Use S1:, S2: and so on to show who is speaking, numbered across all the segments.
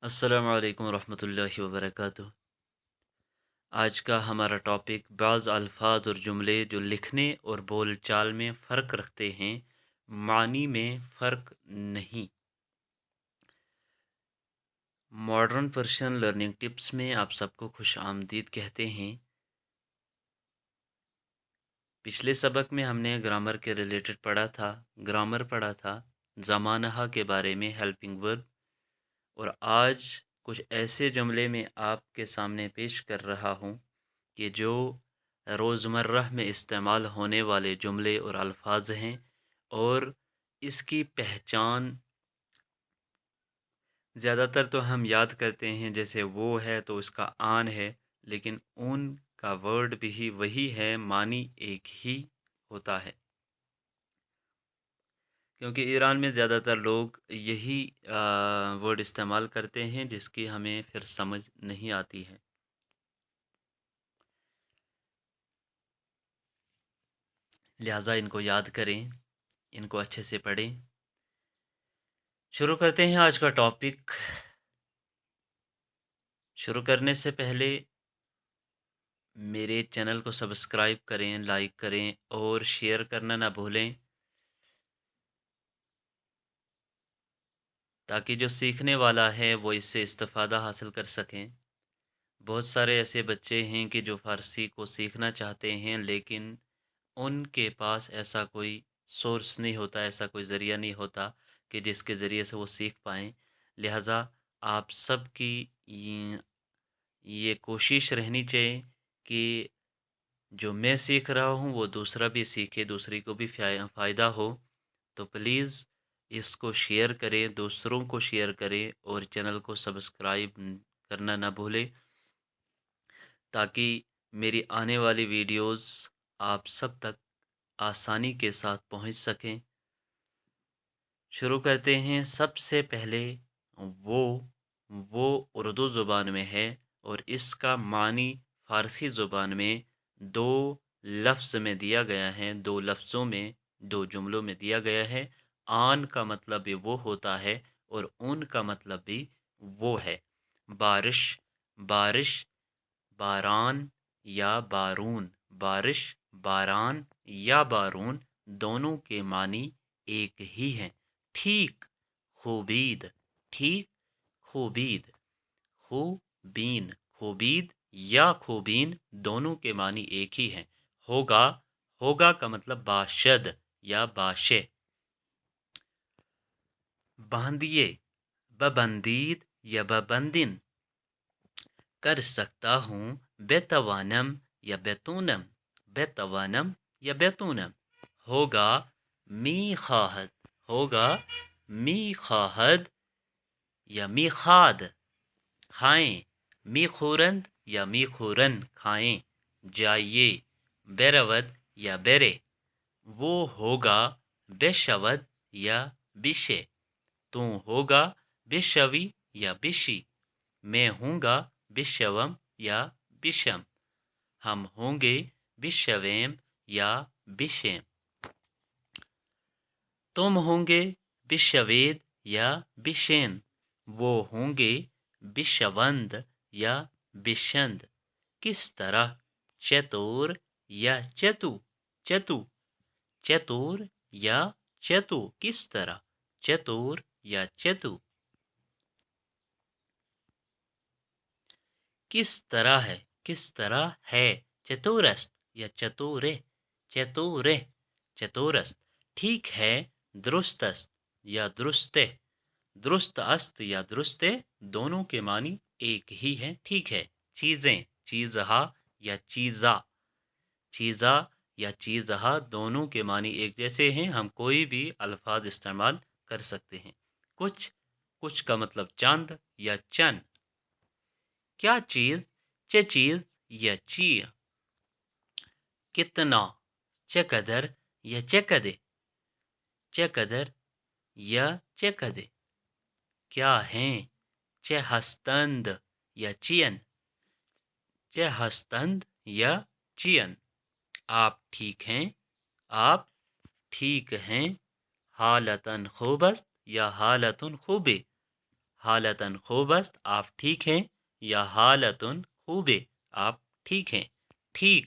S1: अस्सलामु अलैकुम रहमतुल्लाहि व बरकातुहू। आज का हमारा टॉपिक बाज़ अल्फाज और जुमले जो लिखने और बोलचाल में फ़र्क रखते हैं, मानी में फ़र्क नहीं। मॉडर्न पर्शियन लर्निंग टिप्स में आप सबको खुश आमदीद कहते हैं। पिछले सबक में हमने ग्रामर के रिलेटेड पढ़ा था, ग्रामर पढ़ा था, ज़मानहा के बारे में, हेल्पिंग वर्ब। और आज कुछ ऐसे जुमले में आपके सामने पेश कर रहा हूँ कि जो रोज़मर्रा में इस्तेमाल होने वाले जुमले और अल्फाज हैं, और इसकी पहचान ज़्यादातर तो हम याद करते हैं, जैसे वो है तो उसका आन है, लेकिन उन का वर्ड भी वही है, मानी एक ही होता है। क्योंकि ईरान में ज़्यादातर लोग यही वर्ड इस्तेमाल करते हैं, जिसकी हमें फिर समझ नहीं आती है। लिहाजा इनको याद करें, इनको अच्छे से पढ़ें। शुरू करते हैं आज का टॉपिक। शुरू करने से पहले मेरे चैनल को सब्सक्राइब करें, लाइक करें और शेयर करना ना भूलें, ताकि जो सीखने वाला है वो इससे इस्तिफ़ादा हासिल कर सकें। बहुत सारे ऐसे बच्चे हैं कि जो फ़ारसी को सीखना चाहते हैं, लेकिन उनके पास ऐसा कोई सोर्स नहीं होता, ऐसा कोई ज़रिया नहीं होता कि जिसके ज़रिए से वो सीख पाएँ। लिहाजा आप सब की ये कोशिश रहनी चाहिए कि जो मैं सीख रहा हूँ वो दूसरा भी सीखे, दूसरे को भी फ़ायदा हो। तो प्लीज़ इसको शेयर करें, दूसरों को शेयर करें और चैनल को सब्सक्राइब करना ना भूलें, ताकि मेरी आने वाली वीडियोस आप सब तक आसानी के साथ पहुंच सकें। शुरू करते हैं। सबसे पहले वो वो उर्दू ज़ुबान में है और इसका मानी फ़ारसी ज़ुबान में दो लफ्ज़ में दिया गया है, दो लफ्ज़ों में, दो जुमलों में दिया गया है। आन का मतलब भी वो होता है और उन का मतलब भी वो है। बारिश, बारिश, बारान या बारून, बारिश, बारान या बारून, दोनों के मानी एक ही हैं। ठीक, खूबीद, ठीक, खूबीद, खूबीन, खूबीद या खूबीन, दोनों के मानी एक ही हैं। होगा, होगा का मतलब बाशद या बाशे। बांधिए, बबंदीद या बबंदिन, कर सकता हूँ, बेतवानम या बेतूनम, बेतवानम या बेतूनम। होगा, मी खाहद, होगा, मी खाहद या मी खाद, खाएं, मी खुरंद या मी खुरन, खाएं। जाइए, बेरवद या बेरे, वो होगा, बेशवद या बिशे, तू होगा, बिशवी या बिशी, मैं हूँगा, बिशवम या बिशम, हम होंगे, बिशवेम या बिशेम, तुम होंगे, बिशवेद या बिशेन, वो होंगे, बिशवंद या बिशंद। किस तरह, चतुर या चतु, चतु, चतुर या चतु, किस तरह, चतुर या चतु। किस तरह है, किस तरह है, चतुरस्त या चतुरे, चतुरे, चतुरस्त। ठीक है, दुरुस्तस्त या दुरुस्ते, दुरुस्त अस्त या दुरुस्ते, दोनों के मानी एक ही हैं। ठीक है। चीज़ें, चीज़हा या चीज़ा, चीज़ा या चीज़हा, दोनों के मानी एक जैसे हैं। हम कोई भी अल्फाज इस्तेमाल कर सकते हैं। कुछ, कुछ का मतलब चांद या चन। क्या चीज़, चे चीज़ या ची। कितना, चकदर या चकदे, चकदर या चकदे। क्या हैं, चे हस्तंद या चियन, चे हस्तंद या चियन। आप ठीक हैं, आप ठीक हैं। हालतन खूबस्त या हालतन खूबे, حالتن خوب است آپ ٹھیک ہیں، یا حالتن خوبے آپ ٹھیک ہیں، ٹھیک،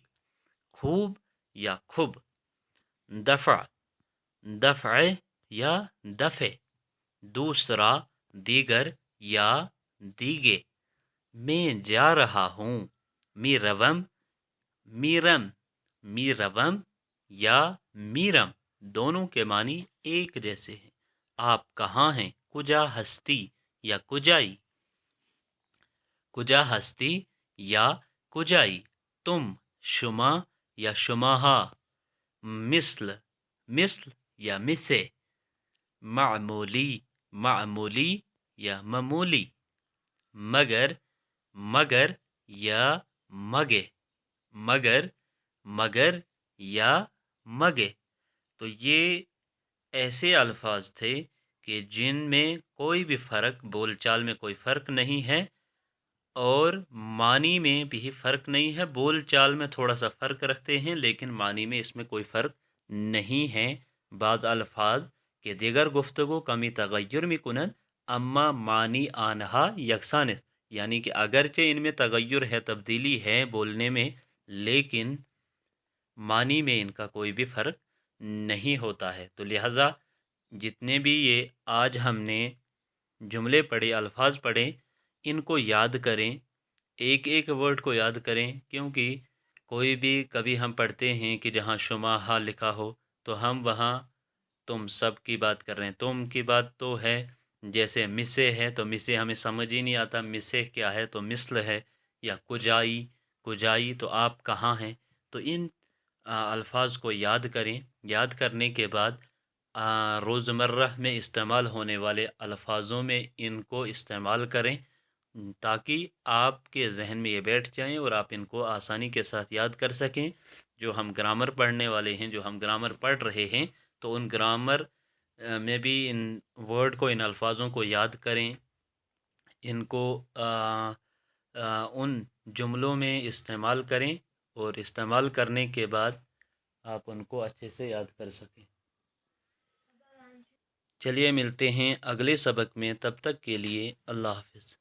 S1: خوب یا خوب۔ دفع، دفع یا دفع، دوسرا، دیگر یا دیگے۔ میں جا رہا ہوں، میروم، میرم، میروم یا میرم، دونوں کے معنی ایک جیسے ہیں۔ آپ کہاں ہیں، کجا ہستی یا کجائی، کجا ہستی یا کجائی۔ تم، شما یا شماہا، مثل، مثل یا مثے۔ معمولی، معمولی یا معمولی۔ مگر، مگر یا مگے، مگر، مگر یا مگے۔ تو یہ ایسے الفاظ تھے کہ جن میں کوئی بھی فرق، بول چال میں کوئی فرق نہیں ہے اور معنی میں بھی فرق نہیں ہے۔ بول چال میں تھوڑا سا فرق رکھتے ہیں لیکن معنی میں اس میں کوئی فرق نہیں ہے۔ بعض الفاظ کے دیگر گفتگو کمی تغیر می کنند اما معنی آنہا یکسان است، یعنی کہ اگرچہ ان میں تغیر ہے، تبدیلی ہے بولنے میں، لیکن معنی میں ان کا کوئی بھی فرق نہیں ہوتا ہے۔ تو لہٰذا جتنے بھی یہ آج ہم نے جملے پڑھے، الفاظ پڑھے، ان کو یاد کریں، ایک ایک ورڈ کو یاد کریں، کیونکہ کوئی بھی کبھی ہم پڑھتے ہیں کہ جہاں شماہا لکھا ہو تو ہم وہاں تم سب کی بات کر رہے ہیں۔ تم کی بات تو ہے، جیسے مسے ہے تو مسے ہمیں سمجھ ہی نہیں آتا، مسے کیا ہے تو مثل ہے، یا کجائی، کجائی تو آپ کہاں ہیں۔ تو ان الفاظ کو یاد کریں، یاد کرنے کے بعد روزمرہ میں استعمال ہونے والے الفاظوں میں ان کو استعمال کریں تاکہ آپ کے ذہن میں یہ بیٹھ جائیں اور آپ ان کو آسانی کے ساتھ یاد کر سکیں۔ جو ہم گرامر پڑھنے والے ہیں، جو ہم گرامر پڑھ رہے ہیں، تو ان گرامر میں بھی ان ورڈ کو، ان الفاظوں کو یاد کریں، ان کو ان جملوں میں استعمال کریں اور استعمال کرنے کے بعد آپ ان کو اچھے سے یاد کر سکیں۔ چلیے ملتے ہیں اگلے سبق میں، تب تک کے لیے اللہ حافظ۔